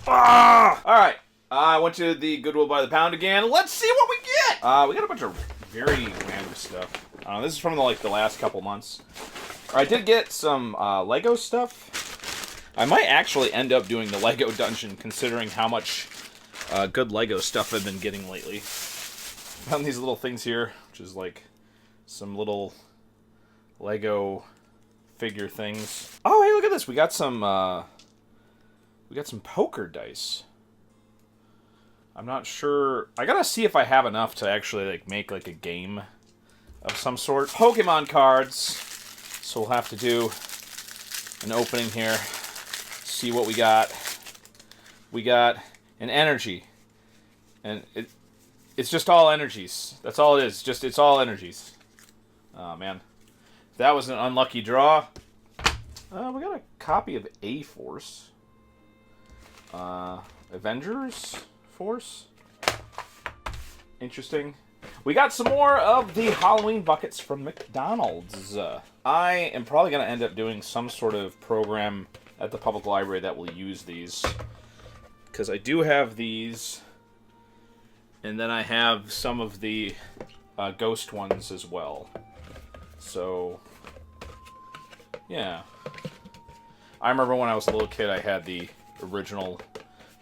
Ah! Alright. I went to the Goodwill by the pound again. Let's see what we get! We got a bunch of very random stuff. This is from the last couple months. I did get some Lego stuff. I might actually end up doing the Lego dungeon, considering how much good Lego stuff I've been getting lately. Found these little things here, which is like some little Lego figure things. Oh, hey, look at this! We got some poker dice. I'm not sure. I gotta see if I have enough to actually make a game of some sort. Pokemon cards. So we'll have to do an opening here. See what we got. We got an energy, and it's just all energies. That's all it is. It's all energies. Oh man, that was an unlucky draw. We got a copy of A-Force. Avengers Force. Interesting. We got some more of the Halloween buckets from McDonald's. I am probably going to end up doing some sort of program at the public library that will use these. Because I do have these. And then I have some of the ghost ones as well. So, yeah. I remember when I was a little kid, I had the original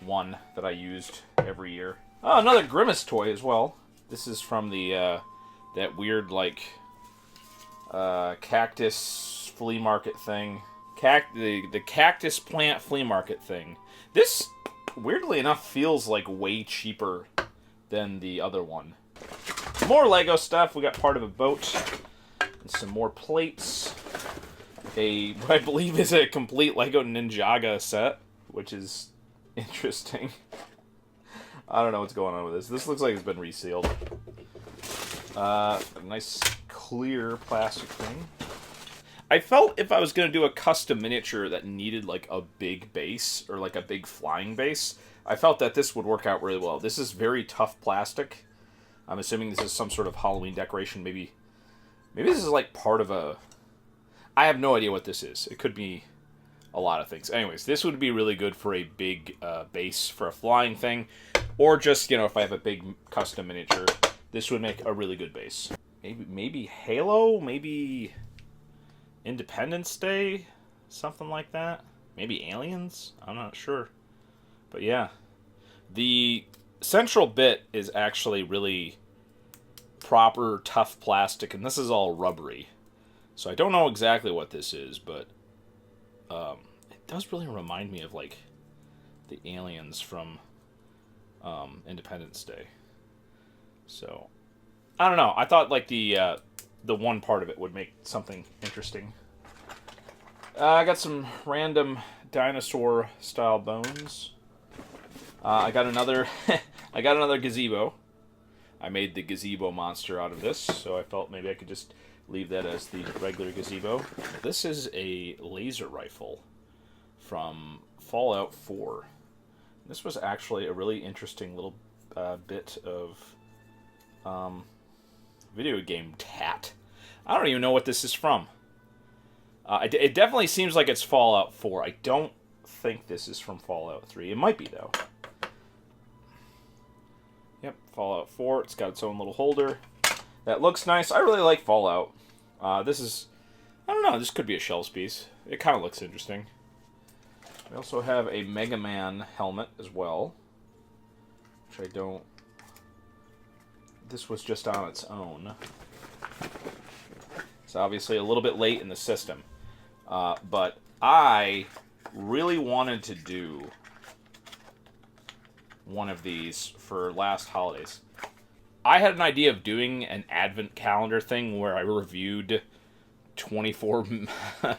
one that I used every year. Oh, another Grimace toy as well. This is from the that weird cactus flea market thing. The cactus plant flea market thing. This, weirdly enough, feels like way cheaper than the other one. More Lego stuff. We got part of a boat and some more plates. What I believe is a complete Lego Ninjaga set, which is interesting. I don't know what's going on with this. This looks like it's been resealed. A nice clear plastic thing. I felt if I was going to do a custom miniature that needed a big base, or a big flying base, I felt that this would work out really well. This is very tough plastic. I'm assuming this is some sort of Halloween decoration. Maybe this is part of a... I have no idea what this is. It could be a lot of things. Anyways, this would be really good for a big base for a flying thing. Or just, if I have a big custom miniature, this would make a really good base. Maybe Halo? Maybe Independence Day? Something like that? Maybe Aliens? I'm not sure. But yeah. The central bit is actually really proper, tough plastic, and this is all rubbery. So I don't know exactly what this is, but it does really remind me of, the aliens from Independence Day. So, I don't know. I thought, the one part of it would make something interesting. I got some random dinosaur-style bones. I got another gazebo. I made the gazebo monster out of this, so I felt maybe I could just leave that as the regular gazebo. This is a laser rifle from Fallout 4. This was actually a really interesting little bit of video game tat. I don't even know what this is from. It definitely seems like it's Fallout 4. I don't think this is from Fallout 3. It might be, though. Yep, Fallout 4. It's got its own little holder. That looks nice. I really like Fallout. This is... I don't know, this could be a shells piece. It kind of looks interesting. We also have a Mega Man helmet as well. Which I don't... This was just on its own. It's obviously a little bit late in the system. But I really wanted to do one of these for last holidays. I had an idea of doing an advent calendar thing where I reviewed 24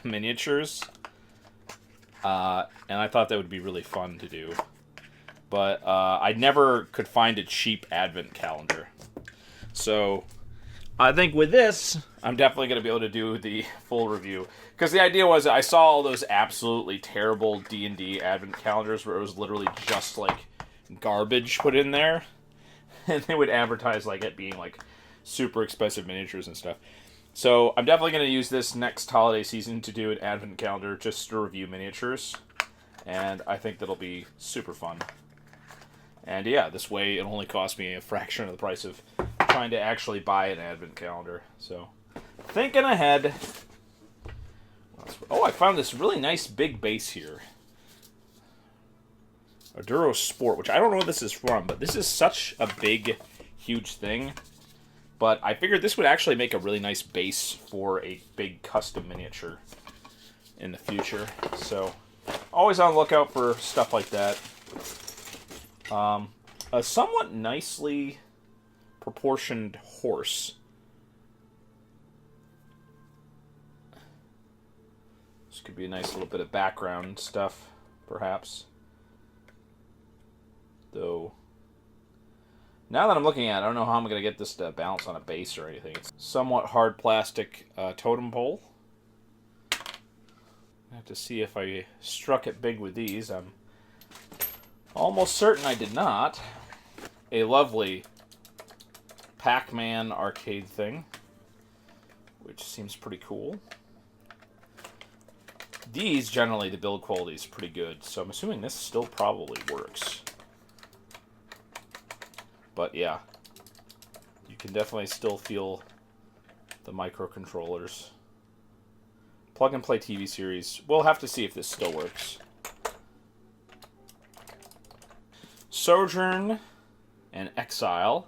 miniatures. And I thought that would be really fun to do. But I never could find a cheap advent calendar. So I think with this, I'm definitely going to be able to do the full review. Because the idea was I saw all those absolutely terrible D&D advent calendars where it was literally just garbage put in there. And they would advertise it being super expensive miniatures and stuff. So I'm definitely going to use this next holiday season to do an advent calendar just to review miniatures. And I think that'll be super fun. And yeah, this way it only costs me a fraction of the price of trying to actually buy an advent calendar. So, thinking ahead. Oh, I found this really nice big base here. Aduro Sport, which I don't know what this is from, but this is such a big, huge thing. But I figured this would actually make a really nice base for a big custom miniature in the future. So, always on the lookout for stuff like that. A somewhat nicely proportioned horse. This could be a nice little bit of background stuff, perhaps. Though, now that I'm looking at it, I don't know how I'm going to get this to balance on a base or anything. It's somewhat hard plastic totem pole. I have to see if I struck it big with these. I'm almost certain I did not. A lovely Pac-Man arcade thing, which seems pretty cool. These, generally, the build quality is pretty good, so I'm assuming this still probably works. But yeah, you can definitely still feel the microcontrollers. Plug-and-play TV series. We'll have to see if this still works. Sojourn and Exile.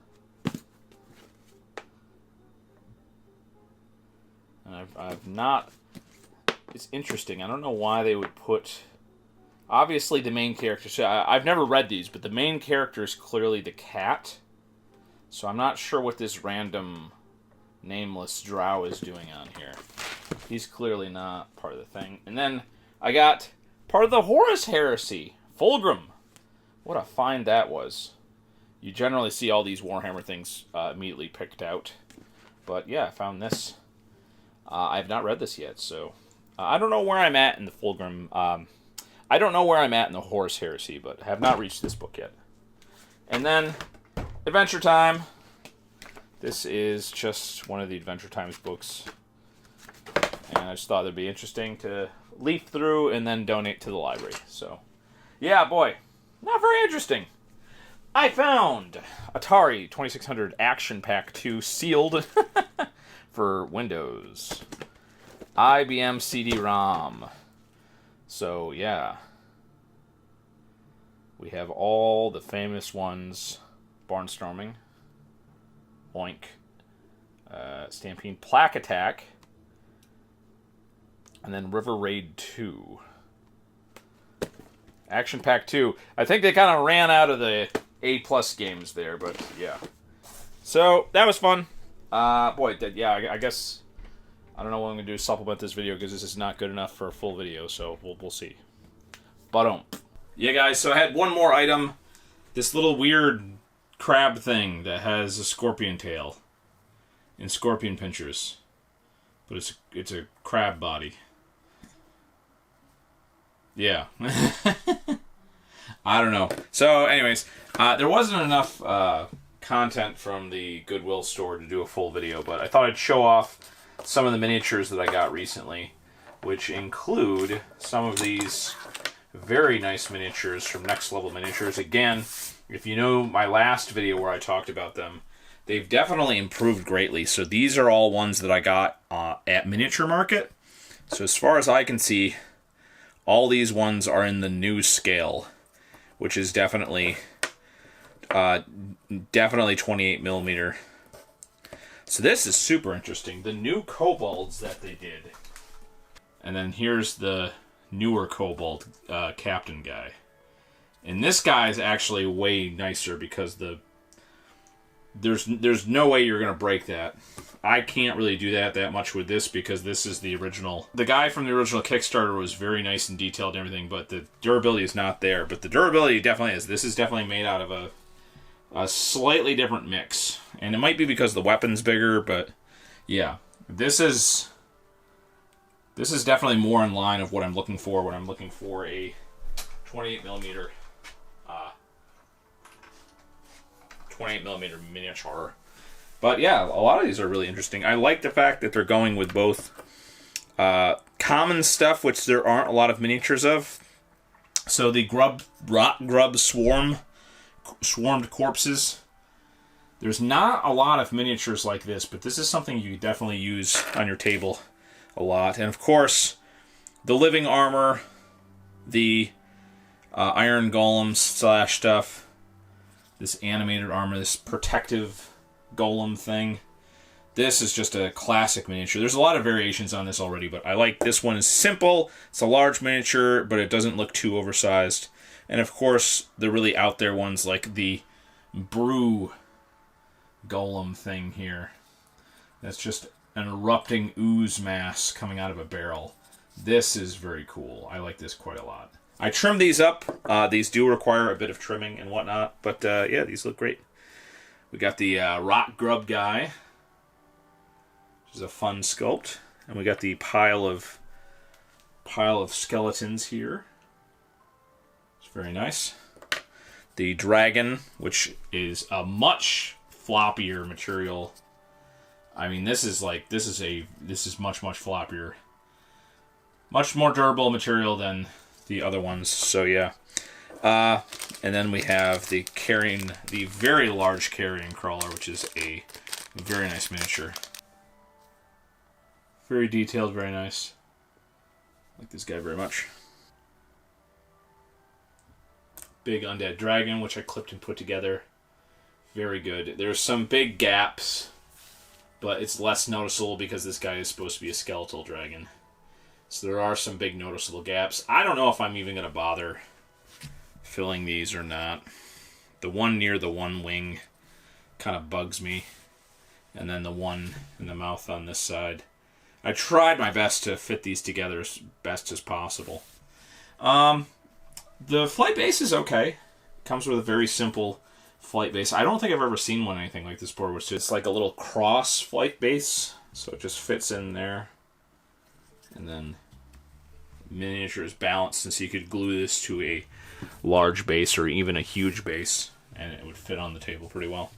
And I've not... It's interesting. I don't know why they would put... Obviously, the main character... So I've never read these, but the main character is clearly the cat. So I'm not sure what this random nameless drow is doing on here. He's clearly not part of the thing. And then I got part of the Horus Heresy. Fulgrim. What a find that was. You generally see all these Warhammer things immediately picked out. But yeah, I found this. I have not read this yet, so... I don't know where I'm at in the Fulgrim. I don't know where I'm at in the Horus Heresy, but have not reached this book yet. And then, Adventure Time. This is just one of the Adventure Times books. And I just thought it'd be interesting to leaf through and then donate to the library. So, yeah, boy. Not very interesting. I found Atari 2600 Action Pack 2 sealed for Windows. IBM CD-ROM. So, yeah. We have all the famous ones. Barnstorming. Oink. Stampede Plaque Attack. And then River Raid 2. Action Pack 2. I think they kind of ran out of the A+ games there, but yeah. So, that was fun. Boy, yeah, I guess... I don't know what I'm going to do to supplement this video because this is not good enough for a full video, so we'll see. But yeah, guys, so I had one more item. This little weird crab thing that has a scorpion tail and scorpion pinchers. But it's a crab body. Yeah. I don't know. So, anyways, there wasn't enough content from the Goodwill store to do a full video, but I thought I'd show off some of the miniatures that I got recently, which include some of these very nice miniatures from Next Level Miniatures. Again, if you know my last video where I talked about them, they've definitely improved greatly. So these are all ones that I got at Miniature Market. So as far as I can see, all these ones are in the new scale, which is definitely 28 millimeter. So this is super interesting. The new kobolds that they did. And then here's the newer kobold captain guy. And this guy is actually way nicer because there's no way you're going to break that. I can't really do that much with this because this is the original. The guy from the original Kickstarter was very nice and detailed and everything, but the durability is not there. But the durability definitely is. This is definitely made out of a slightly different mix. And it might be because the weapon's bigger, but yeah. This is definitely more in line of what I'm looking for when I'm looking for a 28 millimeter miniature. But yeah, a lot of these are really interesting. I like the fact that they're going with both common stuff, which there aren't a lot of miniatures of. So the rot grub swarmed corpses. There's not a lot of miniatures like this, but this is something you definitely use on your table a lot. And of course, the living armor, the iron golems / stuff, this animated armor, this protective golem thing. This is just a classic miniature. There's a lot of variations on this already, but I like this one. It's simple. It's a large miniature, but it doesn't look too oversized. And of course, the really out there ones like the brew golem thing here. That's just an erupting ooze mass coming out of a barrel. This is very cool. I like this quite a lot. I trimmed these up. These do require a bit of trimming and whatnot, but yeah, these look great. We got the rot grub guy, which is a fun sculpt, and we got the pile of skeletons here. It's very nice. The dragon, which is a much floppier material. I mean, this is much floppier, much more durable material than the other ones. So yeah. And then we have the very large carrion crawler, which is a very nice miniature. Very detailed, very nice. I like this guy very much. Big undead dragon, which I clipped and put together. Very good. There's some big gaps, but it's less noticeable because this guy is supposed to be a skeletal dragon. So there are some big noticeable gaps. I don't know if I'm even going to bother filling these or not. The one near the one wing kind of bugs me. And then the one in the mouth on this side. I tried my best to fit these together as best as possible. The flight base is okay. It comes with a very simple flight base. I don't think I've ever seen one anything like this before, which is like a little cross flight base. So it just fits in there. And then miniature is balanced, and so you could glue this to a large base or even a huge base, and it would fit on the table pretty well.